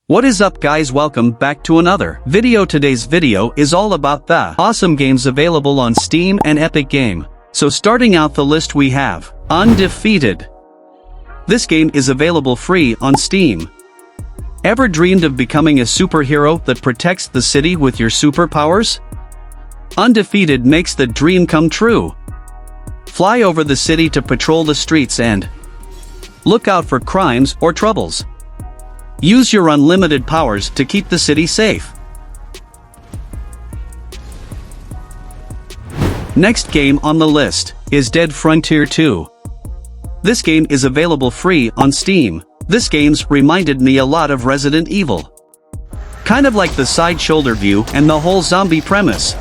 What is up guys, welcome back to another video. Today's video is all about the awesome games available on Steam and Epic Game. So starting out the list we have Undefeated. This game is available free on Steam. Ever dreamed of becoming a superhero that protects the city with your superpowers? Undefeated makes the dream come true. Fly over the city to patrol the streets and look out for crimes or troubles. Use your unlimited powers to keep the city safe. Next game on the list is Dead Frontier 2. This game is available free on Steam. This game's reminded me a lot of Resident Evil. Kind of like the side shoulder view and the whole zombie premise.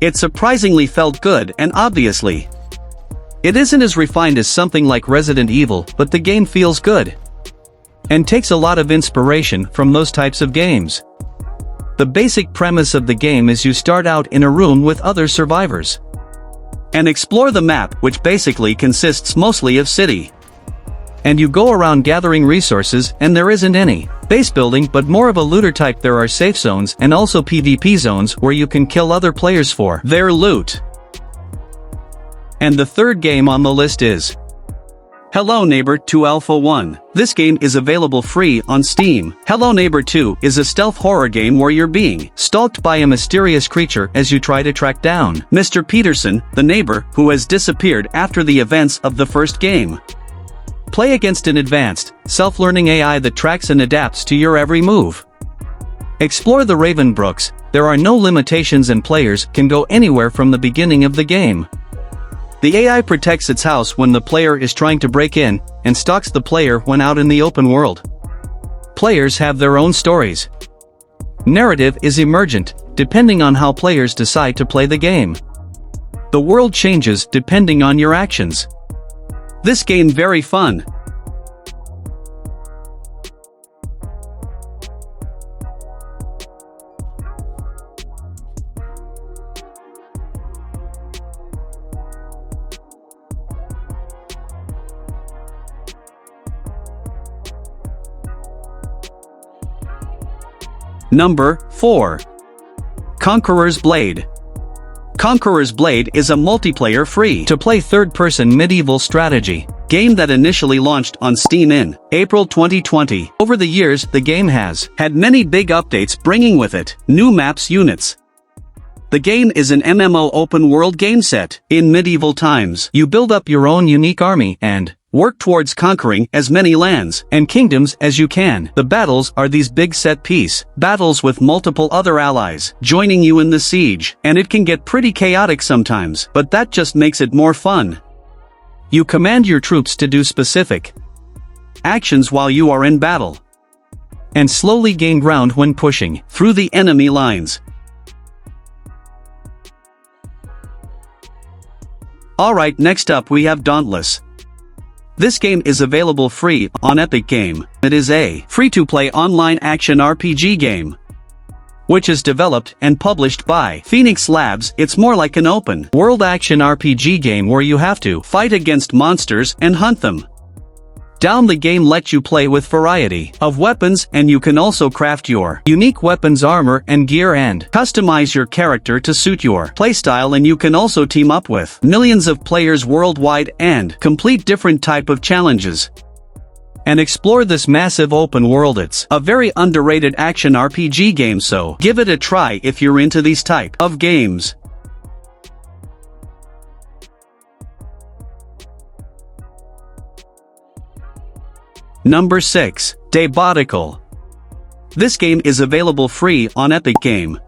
It surprisingly felt good, and obviously it isn't as refined as something like Resident Evil, but the game feels good and takes a lot of inspiration from those types of games. The basic premise of the game is you start out in a room with other survivors and explore the map, which basically consists mostly of city. And you go around gathering resources, and there isn't any base building but more of a looter type. There are safe zones and also PvP zones where you can kill other players for their loot. And the third game on the list is Hello Neighbor 2 Alpha 1. This game is available free on Steam. Hello Neighbor 2 is a stealth horror game where you're being stalked by a mysterious creature as you try to track down Mr. Peterson, the neighbor who has disappeared after the events of the first game. Play against an advanced, self-learning AI that tracks and adapts to your every move. Explore the Raven Brooks. There are no limitations and players can go anywhere from the beginning of the game. The AI protects its house when the player is trying to break in, and stalks the player when out in the open world. Players have their own stories. Narrative is emergent, depending on how players decide to play the game. The world changes depending on your actions. This game very fun. Number 4. Conqueror's Blade. Conqueror's Blade is a multiplayer free-to-play third-person medieval strategy game that initially launched on Steam in April 2020. Over the years, the game has had many big updates, bringing with it new maps, units. The game is an MMO open-world game set in medieval times. You build up your own unique army and work towards conquering as many lands and kingdoms as you can. The battles are these big set-piece battles with multiple other allies joining you in the siege, and it can get pretty chaotic sometimes, but that just makes it more fun. You command your troops to do specific actions while you are in battle, and slowly gain ground when pushing through the enemy lines. Alright, next up we have Dauntless. This game is available free on Epic Game. It is a free-to-play online action RPG game, which is developed and published by Phoenix Labs. It's more like an open-world action RPG game where you have to fight against monsters and hunt them down. The game lets you play with variety of weapons, and you can also craft your unique weapons, armor, and gear, and customize your character to suit your playstyle. And you can also team up with millions of players worldwide and complete different type of challenges and explore this massive open world. It's a very underrated action RPG game, so give it a try if you're into these type of games. Number 6. Diabolical. This game is available free on Epic Game.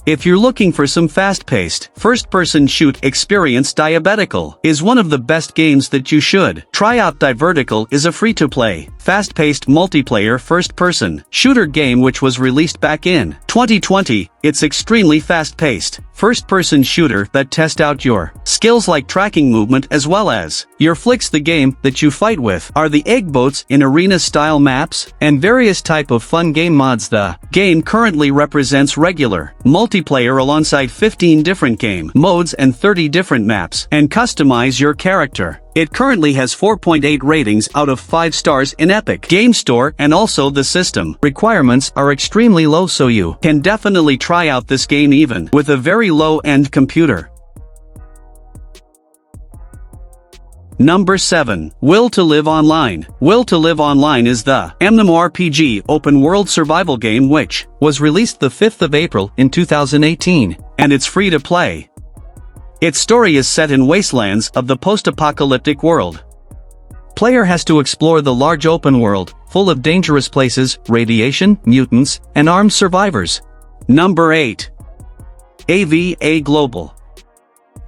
If you're looking for some fast-paced, first-person shoot experience, Diabolical is one of the best games that you should try out. Diabolical is a free-to-play, fast-paced multiplayer first-person shooter game which was released back in 2020. It's extremely fast-paced, first-person shooter that tests out your skills like tracking movement as well as your flicks. The game that you fight with are the egg boats in arena-style maps and various type of fun game mods. The game currently represents regular multiplayer alongside 15 different game modes and 30 different maps, and customize your character. It currently has 4.8 ratings out of 5 stars in Epic Game Store, and also the system requirements are extremely low, so you can definitely try out this game even with a very low-end computer. Number 7. Will to Live Online. Will to Live Online is the MMORPG open-world survival game which was released the 5th of April in 2018, and it's free to play. Its story is set in wastelands of the post-apocalyptic world. Player has to explore the large open world, full of dangerous places, radiation, mutants, and armed survivors. Number 8. AVA Global.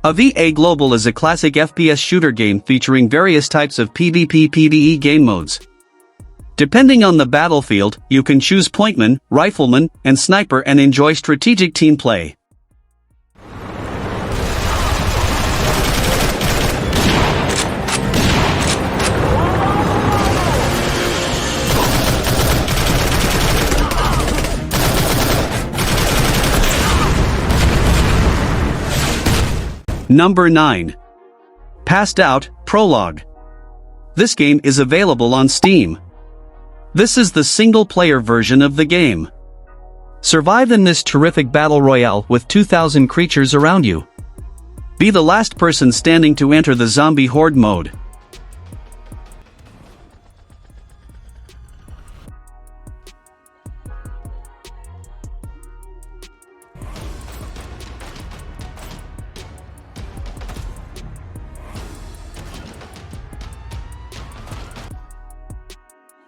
AVA Global is a classic FPS shooter game featuring various types of PvP/PvE game modes. Depending on the battlefield, you can choose pointman, rifleman, and sniper and enjoy strategic team play. Number 9. Passed Out Prologue. This game is available on Steam. This is the single-player version of the game. Survive in this terrific battle royale with 2,000 creatures around you. Be the last person standing to enter the zombie horde mode.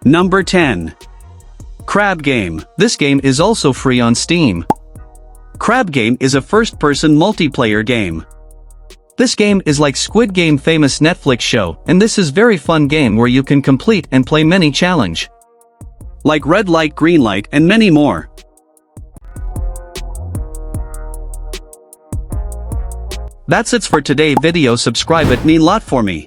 Number 10. Crab Game. This game is also free on Steam. Crab Game is a first-person multiplayer game. This game is like Squid Game famous Netflix show, and this is very fun game where you can complete and play many challenge. Like red light, green light, and many more. That's it for today video. Subscribe it mean lot for me.